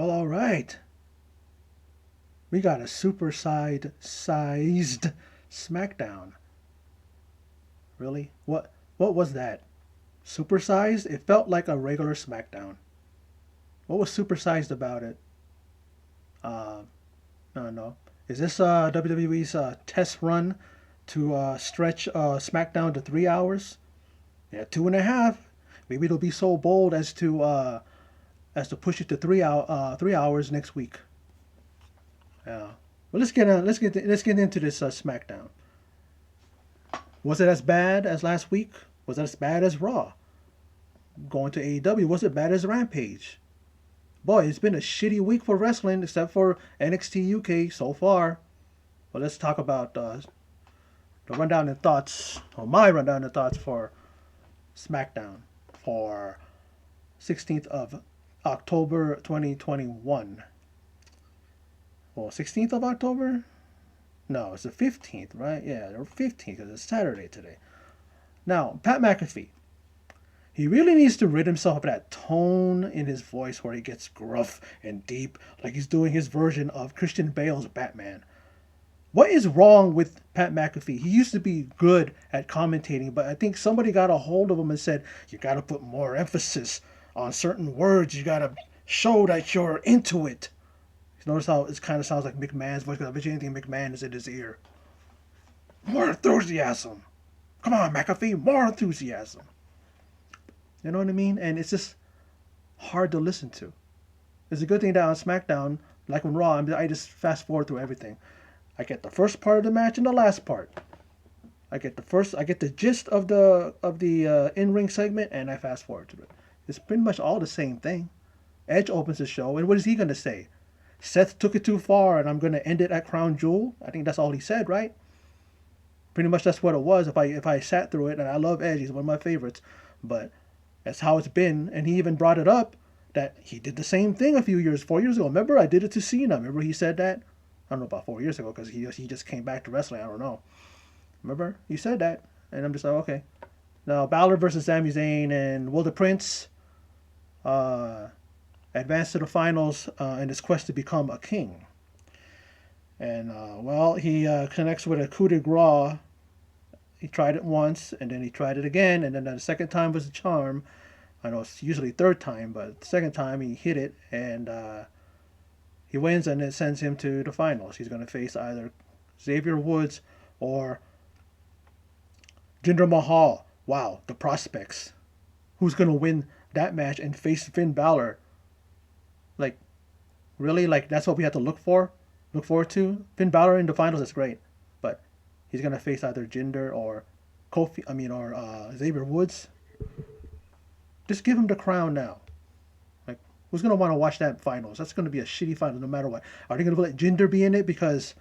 Well, all right. We got a supersized Smackdown. Really? What was that? Supersized? It felt like a regular Smackdown. What was supersized about it? Uh, no, no. Is this WWE's test run to stretch SmackDown to 3 hours? Yeah, 2.5. Maybe it'll be so bold as to push it to 3 hours next week. Yeah. Well, let's get into this SmackDown. Was it as bad as last week? Was it as bad as Raw? Going to AEW, was it bad as Rampage? Boy, it's been a shitty week for wrestling, except for NXT UK so far. Well, let's talk about the rundown and thoughts, or my rundown and thoughts for SmackDown for 16th of October 2021. Well, 16th of October? No, it's the 15th, right? Yeah, the 15th because it's Saturday today. Now, Pat McAfee. He really needs to rid himself of that tone in his voice where he gets gruff and deep, like he's doing his version of Christian Bale's Batman. What is wrong with Pat McAfee? He used to be good at commentating, but I think somebody got a hold of him and said, you got to put more emphasis on certain words. You got to show that you're into it. You notice how it kind of sounds like McMahon's voice, because I bet you anything McMahon is in his ear. More enthusiasm. Come on, McAfee, more enthusiasm. You know what I mean? And it's just hard to listen to. It's a good thing that on SmackDown, like on Raw, I just fast forward through everything. I get the first part of the match and the last part. I get the gist of the in-ring segment, and I fast forward through it. It's pretty much all the same thing. Edge opens the show, and what is he gonna say? Seth took it too far, and I'm gonna end it at Crown Jewel. I think that's all he said, right? Pretty much that's what it was. If I sat through it, and I love Edge, he's one of my favorites, but that's how it's been. And he even brought it up that he did the same thing a few years, 4 years ago. Remember, I did it to Cena. Remember, he said that. I don't know about 4 years ago because he just came back to wrestling. I don't know. Remember, he said that, and I'm just like, okay. Now Balor versus Sami Zayn, and will the Prince uh, advance to the finals in his quest to become a king? And well, he connects with a coup de grace. He tried it once, and then he tried it again, and then the second time was a charm. I know it's usually third time, but the second time he hit it, and he wins, and it sends him to the finals. He's going to face either Xavier Woods or Jinder Mahal. Wow, the prospects. Who's going to win that match and face Finn Balor? Like, really? Like, that's what we have to look forward to? Finn Balor in the finals is great, but he's going to face either Jinder or Xavier Woods. Just give him the crown now. Like, who's going to want to watch that finals? That's going to be a shitty final no matter what. Are they going to let Jinder be in it because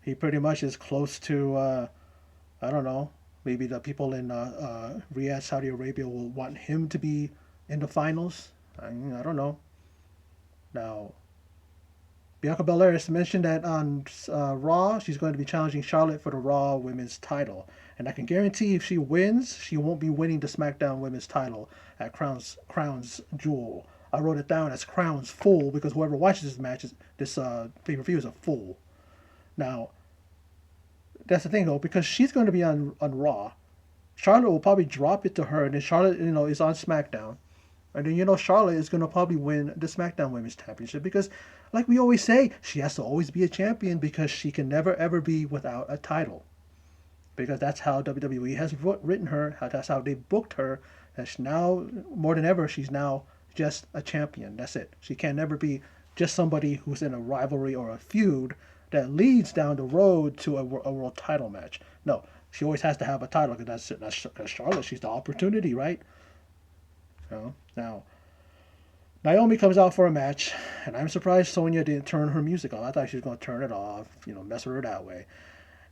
he pretty much is close to, I don't know, maybe the people in Riyadh, Saudi Arabia will want him to be in the finals? I don't know. Now, Bianca Belair has mentioned that on Raw, she's going to be challenging Charlotte for the Raw Women's title. And I can guarantee if she wins, she won't be winning the SmackDown Women's title at Crown's Jewel. I wrote it down as Crown's Fool because whoever watches this match, this pay-per-view is a fool. Now, that's the thing though, because she's going to be on Raw. Charlotte will probably drop it to her, and then Charlotte, is on SmackDown. And then, Charlotte is going to probably win the SmackDown Women's Championship because, like we always say, she has to always be a champion because she can never, ever be without a title. Because that's how WWE has written her, that's how they booked her. And now, more than ever, she's now just a champion. That's it. She can never be just somebody who's in a rivalry or a feud that leads down the road to a world title match. No, she always has to have a title because that's Charlotte. She's the opportunity, right? Now, Naomi comes out for a match, and I'm surprised Sonya didn't turn her music on. I thought she was going to turn it off, mess with her that way.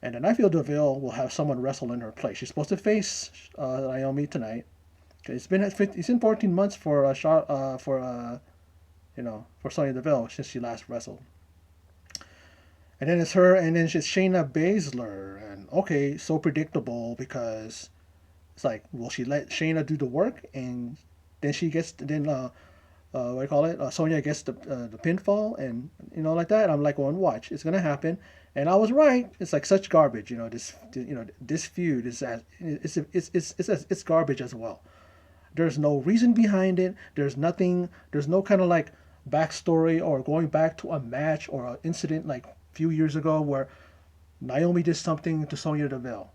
And then I feel Deville will have someone wrestle in her place. She's supposed to face Naomi tonight. It's been 14 months for Sonya Deville since she last wrestled. And then it's her, and then it's Shayna Baszler, and okay, so predictable because it's like, will she let Shayna do the work, and then what do you call it? Sonya gets the pinfall and like that. I'm like, going, watch, it's gonna happen, and I was right. It's like such garbage, this feud is it's garbage as well. There's no reason behind it. There's nothing. There's no kind of like backstory or going back to a match or an incident like a few years ago where Naomi did something to Sonya Deville.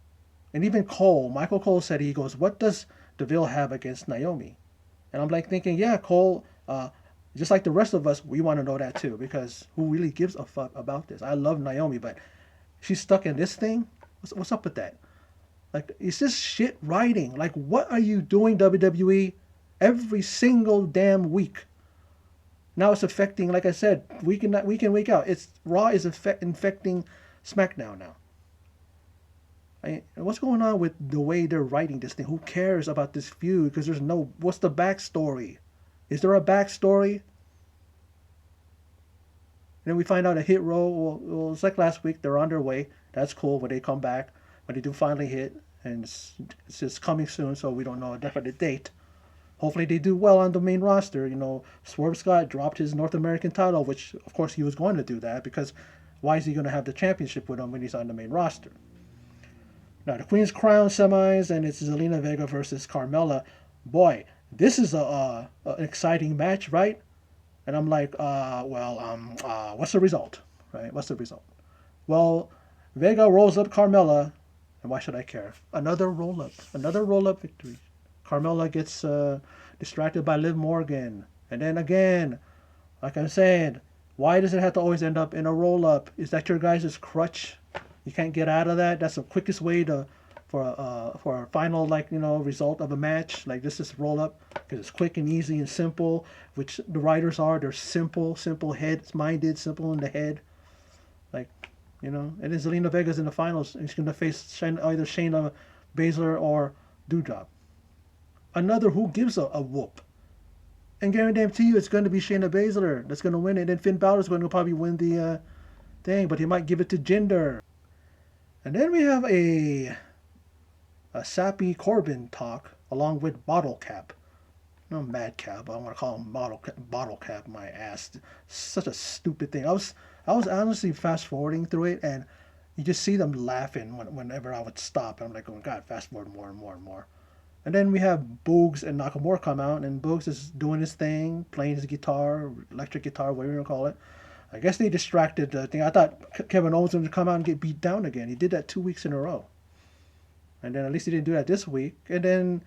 And even Michael Cole said, he goes, what does Deville have against Naomi? And I'm like thinking, yeah, Cole, just like the rest of us, we want to know that too, because who really gives a fuck about this? I love Naomi, but she's stuck in this thing. What's up with that? Like, it's just shit writing. Like, what are you doing, WWE? Every single damn week. Now it's affecting, like I said, week in, week out. It's Raw is infecting SmackDown now. What's going on with the way they're writing this thing? Who cares about this feud? Because there's no. What's the backstory? Is there a backstory? And then we find out a Hit Row. Well, it's like last week. They're on their way. That's cool when they come back. When they do finally hit. And it's just coming soon, so we don't know a definite date. Hopefully they do well on the main roster. Swerve Scott dropped his North American title, which, of course, he was going to do that. Because why is he going to have the championship with him when he's on the main roster? Now, the Queen's Crown semis, and it's Zelina Vega versus Carmella. Boy, this is an exciting match, right? And I'm like, what's the result? Right? What's the result? Well, Vega rolls up Carmella, and why should I care? Another roll-up victory. Carmella gets distracted by Liv Morgan. And then again, like I'm saying, why does it have to always end up in a roll-up? Is that your guys' crutch? You can't get out of that. That's the quickest way for a final result of a match. Like, this is roll up because it's quick and easy and simple. Which the writers are. They're simple heads minded, simple in the head. Like, and then Zelina Vega's in the finals. And she's gonna face either Shayna Baszler or Doudrop. Another who gives a whoop. And guarantee you, it's going to be Shayna Baszler that's going to win it. And Finn Balor's going to probably win the thing, but he might give it to Jinder. And then we have a sappy Corbin talk along with Bottle Cap. No, Madcap. I want to call him Bottle Cap. My ass. Such a stupid thing. I was honestly fast forwarding through it, and you just see them laughing whenever I would stop. And I'm like, oh God, fast forward more and more and more. And then we have Boogs and Nakamura come out, and Boogs is doing his thing, playing his guitar, electric guitar, whatever you want to call it. I guess they distracted the thing. I thought Kevin Owens was going to come out and get beat down again. He did that 2 weeks in a row. And then at least he didn't do that this week. And then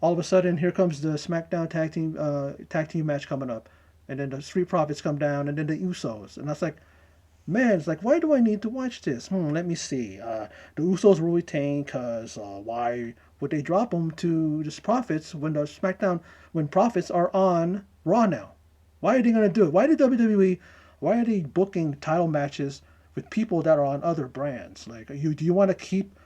all of a sudden, here comes the SmackDown tag team match coming up. And then the Street Profits come down, and then the Usos. And I was like, man, it's like, why do I need to watch this? Let me see. The Usos will retain because why would they drop them to the Profits when when Profits are on Raw now? Why are they going to do it? Why are they booking title matches with people that are on other brands? Like, do you want to keep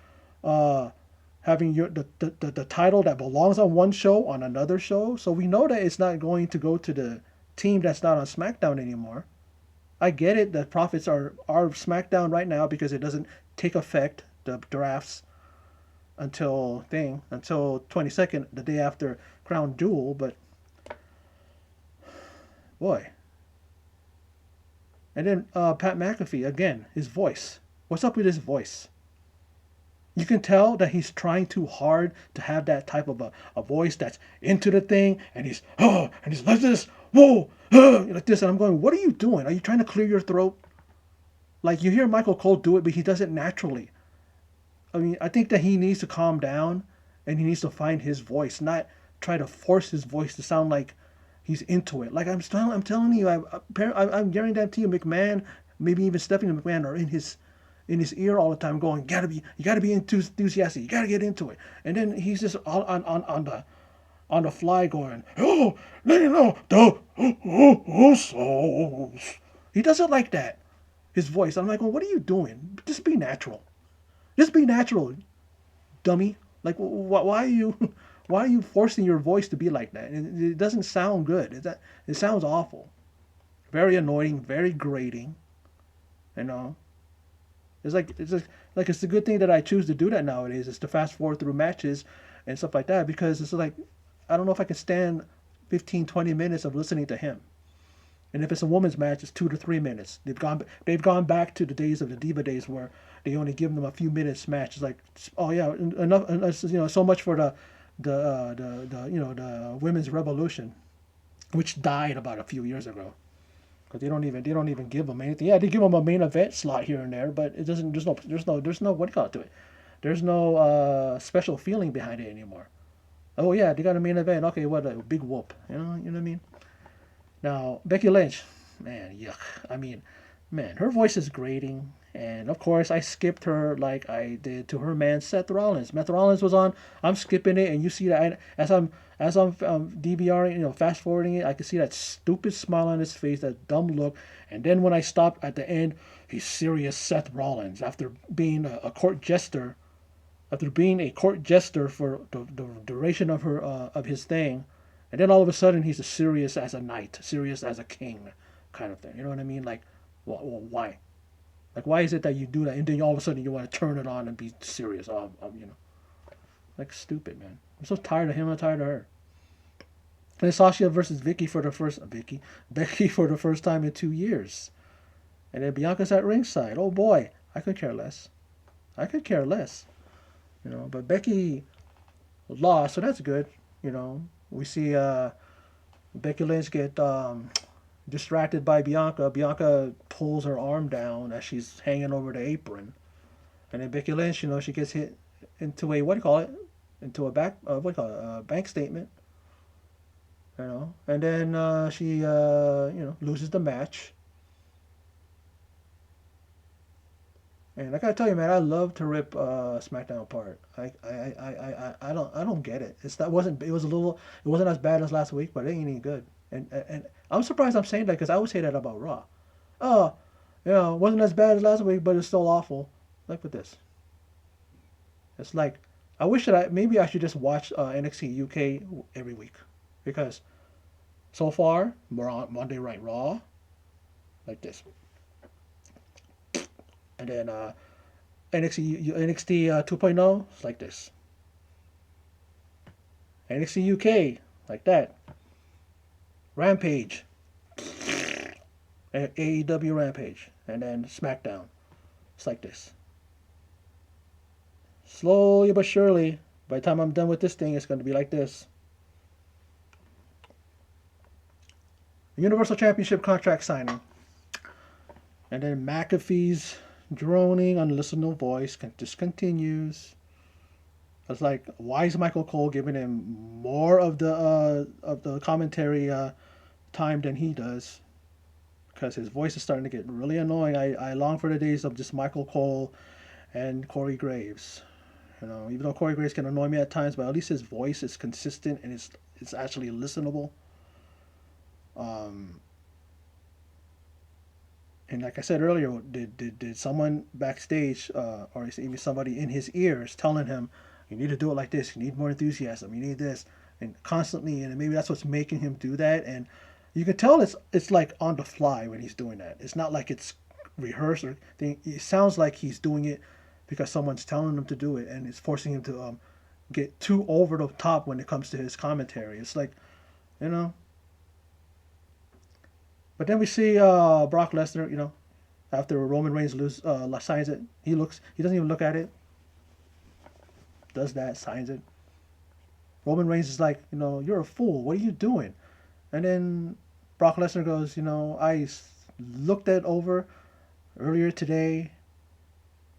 having the title that belongs on one show on another show? So we know that it's not going to go to the team that's not on SmackDown anymore. I get it. The Profits are SmackDown right now because it doesn't take effect, the drafts, until 22nd, the day after Crown Jewel. But boy. And then Pat McAfee, again, his voice. What's up with his voice? You can tell that he's trying too hard to have that type of a voice that's into the thing, and he's like this, whoa, like this, and I'm going, what are you doing? Are you trying to clear your throat? Like, you hear Michael Cole do it, but he does it naturally. I mean, I think that he needs to calm down, and he needs to find his voice, not try to force his voice to sound like he's into it. Like, I'm telling you, I'm guaranteeing you, McMahon, maybe even Stephanie McMahon are in his ear all the time, going, you gotta be enthusiastic, you gotta get into it. And then he's just on the fly going, oh, let you know, the souls. He does it like that. His voice. I'm like, well, what are you doing? Just be natural. Just be natural, dummy. Like, why are you forcing your voice to be like that? It doesn't sound good. It sounds awful. Very annoying, very grating. You know. It's a good thing that I choose to do that nowadays, is to fast forward through matches and stuff like that, because it's like, I don't know if I can stand 15, 20 minutes of listening to him. And if it's a women's match, it's 2 to 3 minutes. They've gone back to the days of the Diva days where they only give them a few minutes match. It's like, oh yeah, enough. So much for the women's revolution, which died about a few years ago. Because they don't even give them anything. Yeah, they give them a main event slot here and there, but it doesn't. There's no what do you call it to it. There's no special feeling behind it anymore. Oh yeah, they got a main event. Okay, what a big whoop. You know what I mean? Now, Becky Lynch, man, yuck. I mean, man, her voice is grating. And of course, I skipped her like I did to her man Seth Rollins. Seth Rollins was on. I'm skipping it, and you see that as I'm DVRing, fast forwarding it, I can see that stupid smile on his face, that dumb look. And then when I stop at the end, he's serious Seth Rollins after being a court jester, for the duration of his thing. And then all of a sudden, he's as serious as a knight, serious as a king, kind of thing. You know what I mean? Like, well, why? Like, why is it that you do that, and then all of a sudden you want to turn it on and be serious? Like stupid, man. I'm so tired of him. I'm tired of her. And Sasha versus Becky for the first time in 2 years, and then Bianca's at ringside. Oh boy, I could care less. I could care less. But Becky lost, so that's good. We see Becky Lynch get distracted by Bianca. Bianca pulls her arm down as she's hanging over the apron, and then Becky Lynch, she gets hit into a what do you call it? Into a bank statement. And then she loses the match. And I gotta tell you, man, I love to rip SmackDown apart. I don't get it. It wasn't as bad as last week, but it ain't any good. And I'm surprised I'm saying that because I would say that about Raw. Oh, it wasn't as bad as last week, but it's still awful. Like with this, it's like I wish that maybe I should just watch NXT UK every week, because so far we're on Monday Night Raw, like this. And then NXT 2.0 is like this. NXT UK like that. Rampage. AEW Rampage. And then SmackDown. It's like this. Slowly but surely, by the time I'm done with this thing, it's going to be like this. Universal Championship contract signing. And then McAfee's droning, unlistenable voice just continues. It's like, why is Michael Cole giving him more of the commentary time than he does? Because his voice is starting to get really annoying. I long for the days of just Michael Cole and Corey Graves. Even though Corey Graves can annoy me at times, but at least his voice is consistent and it's actually listenable. And like I said earlier, did someone backstage or even somebody in his ears telling him, you need to do it like this, you need more enthusiasm, you need this, and constantly, and maybe that's what's making him do that. And you can tell it's like on the fly when he's doing that. It's not like it's rehearsed or thing. It sounds like he's doing it because someone's telling him to do it, and it's forcing him to get too over the top when it comes to his commentary. It's like, But then we see Brock Lesnar, after Roman Reigns signs it, he doesn't even look at it. Does that, signs it. Roman Reigns is like, you're a fool. What are you doing? And then Brock Lesnar goes, I looked that over earlier today,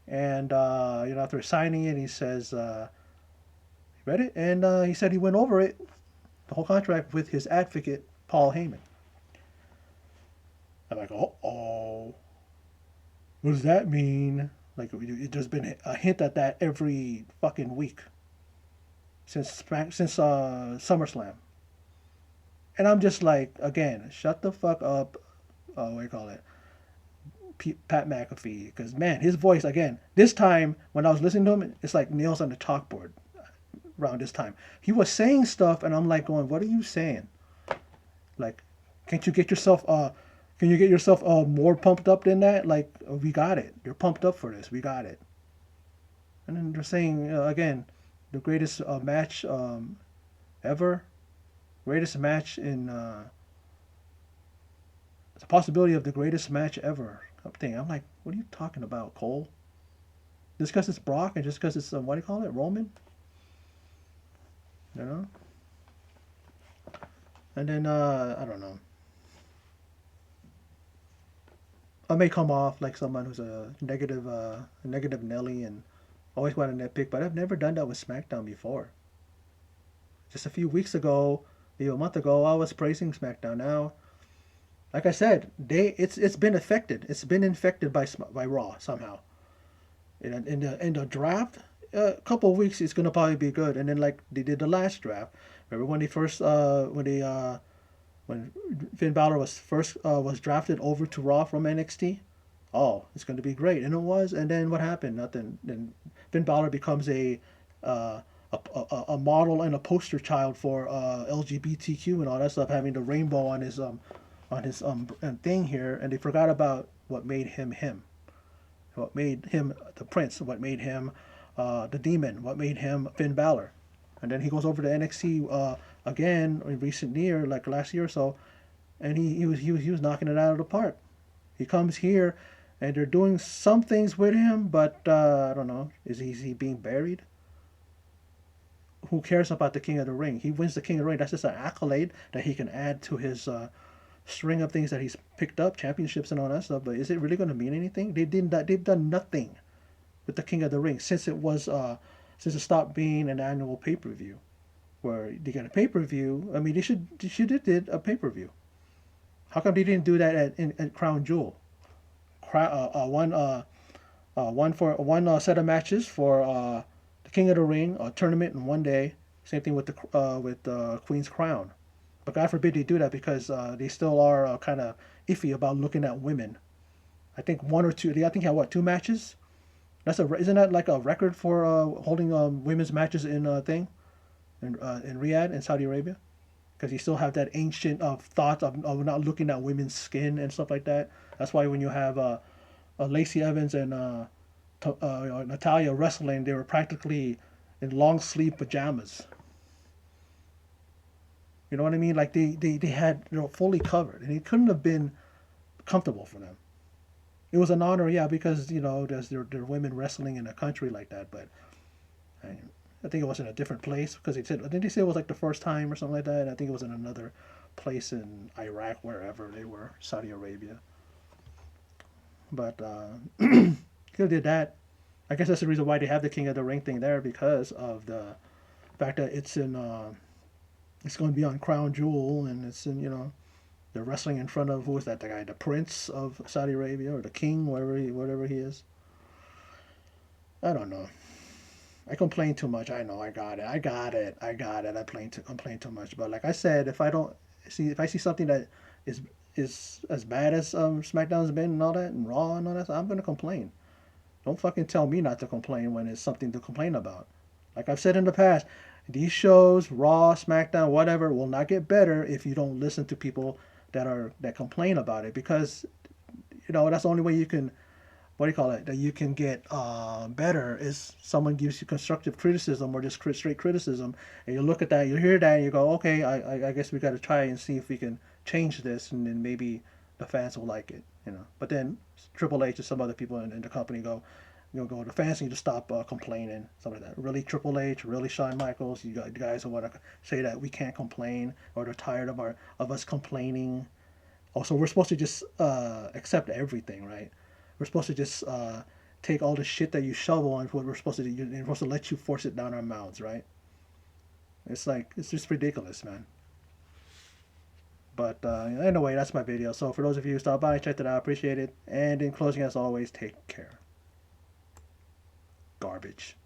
and after signing it, he says, he read it, and he said he went over it, the whole contract, with his advocate, Paul Heyman. I'm like, oh, what does that mean? Like, there's been a hint at that every fucking week since SummerSlam. And I'm just like, again, shut the fuck up. What do you call it? Pat McAfee. Because, man, his voice, again, this time when I was listening to him, it's like nails on the chalkboard around this time. He was saying stuff, and I'm like going, what are you saying? Like, can't you get yourself more pumped up than that? Like, we got it. You're pumped up for this. We got it. And then they're saying, again, the greatest match ever. Greatest match in the possibility of the greatest match ever. I'm like, what are you talking about, Cole? Just because it's Brock and just because it's what do you call it, Roman? You know. And then I don't know. I may come off like someone who's a negative Nelly and always want to nitpick, but I've never done that with SmackDown before. Just a few weeks ago, maybe a month ago, I was praising SmackDown. Now, like I said, it's been affected. It's been infected by Raw somehow. In the draft, a couple of weeks it's gonna probably be good, and then like they did the last draft. Remember when they first when Finn Balor was drafted over to Raw from NXT? Oh, it's going to be great, and it was. And then what happened? Nothing. Then Finn Balor becomes uh, a model and a poster child for LGBTQ and all that stuff, having the rainbow on his thing here, and they forgot about what made him him, what made him the prince, what made him the demon, what made him Finn Balor. And then he goes over to NXT again in recent year, like last year or so, and he was knocking it out of the park. He comes here, and they're doing some things with him, but I don't know. Is he being buried? Who cares about the King of the Ring? He wins the King of the Ring. That's just an accolade that he can add to his string of things that he's picked up, championships and all that stuff. But is it really going to mean anything? They've done nothing with the King of the Ring since it stopped being an annual pay per view, where they got a pay per view. I mean, they should have did a pay per view. How come they didn't do that at Crown Jewel? One set of matches for the King of the Ring, a tournament in one day. Same thing with the Queen's Crown. But God forbid they do that because they still are kind of iffy about looking at women. I think one or two. I think they have what, 2 matches? Isn't that like a record for holding women's matches in in Riyadh in Saudi Arabia? Because you still have that ancient thought of not looking at women's skin and stuff like that. That's why when you have Lacey Evans and Natalia wrestling, they were practically in long sleeve pajamas. You know what I mean? Like they were fully covered, and it couldn't have been comfortable for them. It was an honor, yeah, because there are women wrestling in a country like that. But I think it was in a different place because I think they said it was like the first time or something like that. And I think it was in another place in Iraq, wherever they were, Saudi Arabia. But could have did that. I guess that's the reason why they have the King of the Ring thing there, because of the fact that it's going to be on Crown Jewel, and it's in they're wrestling in front of, who is that, the guy, the Prince of Saudi Arabia, or the King, whatever he is. I don't know. I complain too much. I know. I got it. I complain too much. But like I said, if I see something that is as bad as SmackDown's been and all that, and Raw and all that, I'm gonna complain. Don't fucking tell me not to complain when it's something to complain about. Like I've said in the past, these shows, Raw, SmackDown, whatever, will not get better if you don't listen to people that complain about it, because that's the only way you can, what do you call it, that you can get better, is someone gives you constructive criticism or just straight criticism, and you look at that, you hear that, and you go, okay, I guess we got to try and see if we can change this, and then maybe the fans will like it. But then Triple H and some other people in the company go, the fans need to stop complaining, something like that. Really, Triple H, really, Shawn Michaels, you guys who want to say that we can't complain, or they're tired of us complaining. Also, we're supposed to just accept everything, right? We're supposed to just take all the shit that you shovel, and what we're supposed to do. We're supposed to let you force it down our mouths, right? It's just ridiculous, man. But anyway, that's my video. So for those of you who stopped by, checked it out, appreciate it. And in closing, as always, take care. Garbage.